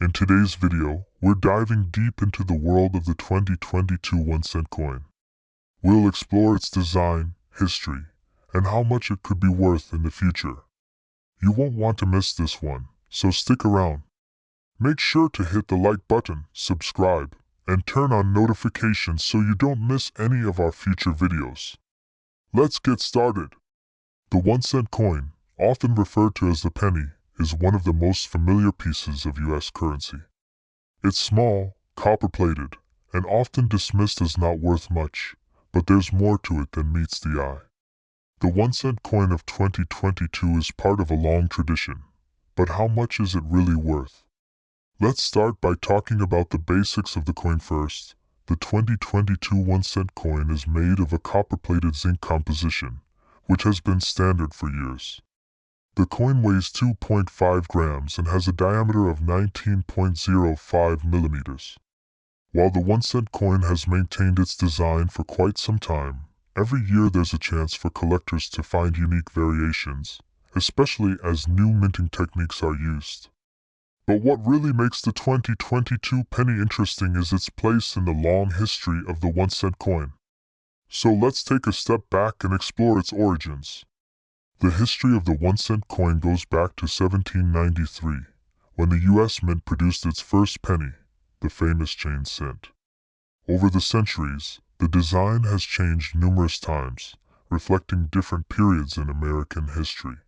In today's video, we're diving deep into the world of the 2022 1-cent coin. We'll explore its design, history, and how much it could be worth in the future. You won't want to miss this one, so stick around. Make sure to hit the like button, subscribe, and turn on notifications so you don't miss any of our future videos. Let's get started. The 1-cent coin, often referred to as the penny, is one of the most familiar pieces of U.S. currency. It's small, copper-plated, and often dismissed as not worth much, but there's more to it than meets the eye. The 1-cent coin of 2022 is part of a long tradition, but how much is it really worth? Let's start by talking about the basics of the coin first. The 2022 1-cent coin is made of a copper-plated zinc composition, which has been standard for years. The coin weighs 2.5 grams and has a diameter of 19.05 millimeters. While the 1-cent coin has maintained its design for quite some time, every year there's a chance for collectors to find unique variations, especially as new minting techniques are used. But what really makes the 2022 penny interesting is its place in the long history of the 1-cent coin. So let's take a step back and explore its origins. The history of the 1-cent coin goes back to 1793, when the U.S. Mint produced its first penny, the famous chain cent. Over the centuries, the design has changed numerous times, reflecting different periods in American history.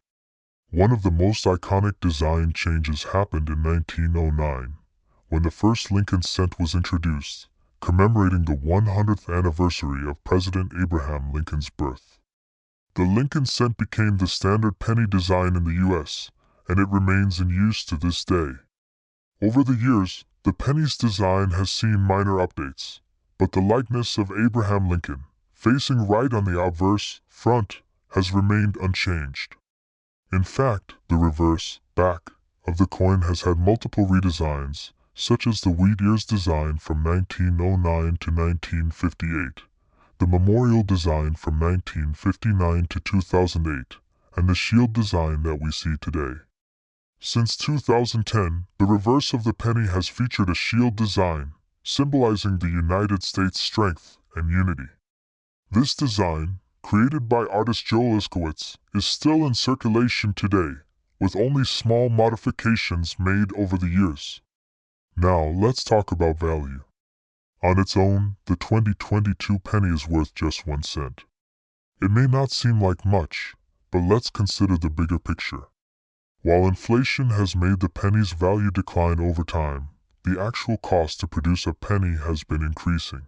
One of the most iconic design changes happened in 1909, when the first Lincoln cent was introduced, commemorating the 100th anniversary of President Abraham Lincoln's birth. The Lincoln cent became the standard penny design in the U.S., and it remains in use to this day. Over the years, the penny's design has seen minor updates, but the likeness of Abraham Lincoln, facing right on the obverse front, has remained unchanged. In fact, the reverse, back, of the coin has had multiple redesigns, such as the wheat ears design from 1909 to 1958. The memorial design from 1959 to 2008, and the shield design that we see today. Since 2010, the reverse of the penny has featured a shield design, symbolizing the United States' strength and unity. This design, created by artist Joel Iskowitz, is still in circulation today, with only small modifications made over the years. Now let's talk about value. On its own, the 2022 penny is worth just 1 cent. It may not seem like much, but let's consider the bigger picture. While inflation has made the penny's value decline over time, the actual cost to produce a penny has been increasing.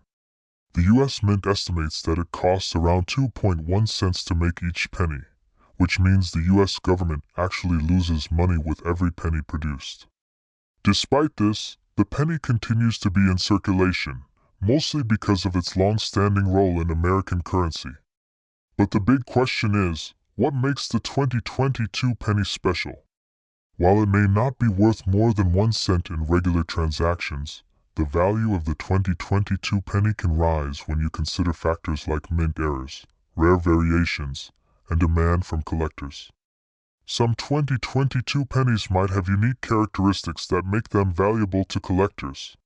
The U.S. Mint estimates that it costs around 2.1 cents to make each penny, which means the U.S. government actually loses money with every penny produced. Despite this, the penny continues to be in circulation, mostly because of its long-standing role in American currency. But the big question is, what makes the 2022 penny special? While it may not be worth more than 1 cent in regular transactions, the value of the 2022 penny can rise when you consider factors like mint errors, rare variations, and demand from collectors. Some 2022 pennies might have unique characteristics that make them valuable to collectors.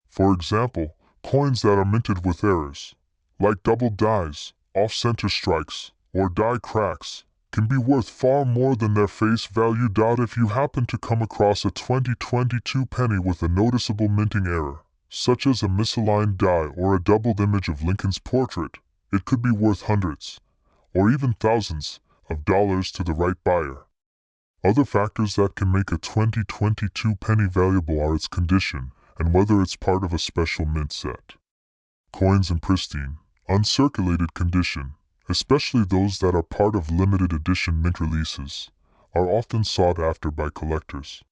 For example, coins that are minted with errors, like double dies, off-center strikes, or die cracks, can be worth far more than their face value. If you happen to come across a 2022 penny with a noticeable minting error, such as a misaligned die or a doubled image of Lincoln's portrait, it could be worth hundreds, or even thousands, of dollars to the right buyer. Other factors that can make a 2022 penny valuable are its condition and whether it's part of a special mint set. Coins in pristine, uncirculated condition, especially those that are part of limited edition mint releases, are often sought after by collectors.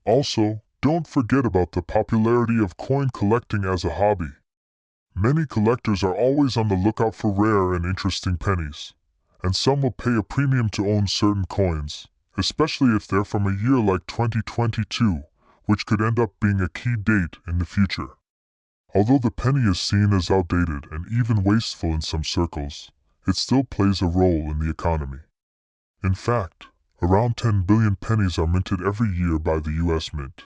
Also, don't forget about the popularity of coin collecting as a hobby. Many collectors are always on the lookout for rare and interesting pennies, and some will pay a premium to own certain coins, especially if they're from a year like 2022, which could end up being a key date in the future. Although the penny is seen as outdated and even wasteful in some circles, it still plays a role in the economy. In fact, around 10 billion pennies are minted every year by the U.S. Mint.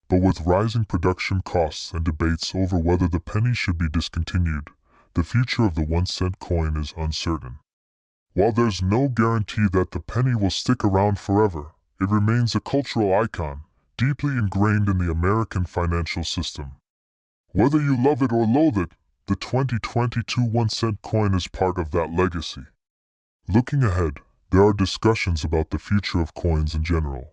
But with rising production costs and debates over whether the penny should be discontinued, the future of the 1-cent coin is uncertain. While there's no guarantee that the penny will stick around forever, it remains a cultural icon, deeply ingrained in the American financial system. Whether you love it or loathe it, the 2022 1-cent coin is part of that legacy. Looking ahead, there are discussions about the future of coins in general,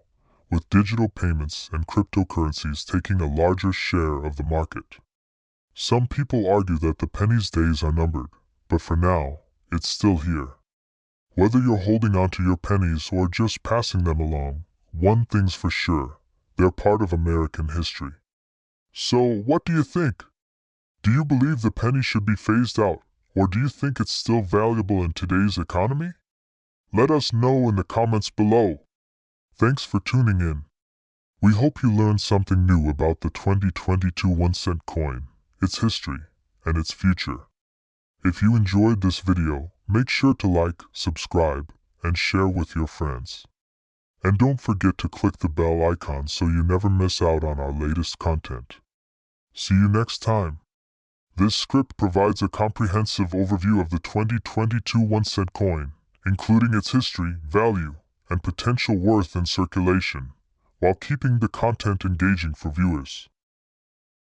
with digital payments and cryptocurrencies taking a larger share of the market. Some people argue that the penny's days are numbered, but for now, it's still here. Whether you're holding onto your pennies or just passing them along, one thing's for sure, they're part of American history. So, what do you think? Do you believe the penny should be phased out, or do you think it's still valuable in today's economy? Let us know in the comments below. Thanks for tuning in. We hope you learned something new about the 2022 1-cent coin, its history, and its future. If you enjoyed this video, make sure to like, subscribe, and share with your friends. And don't forget to click the bell icon so you never miss out on our latest content. See you next time. This script provides a comprehensive overview of the 2022 1-cent coin, including its history, value, and potential worth in circulation, while keeping the content engaging for viewers.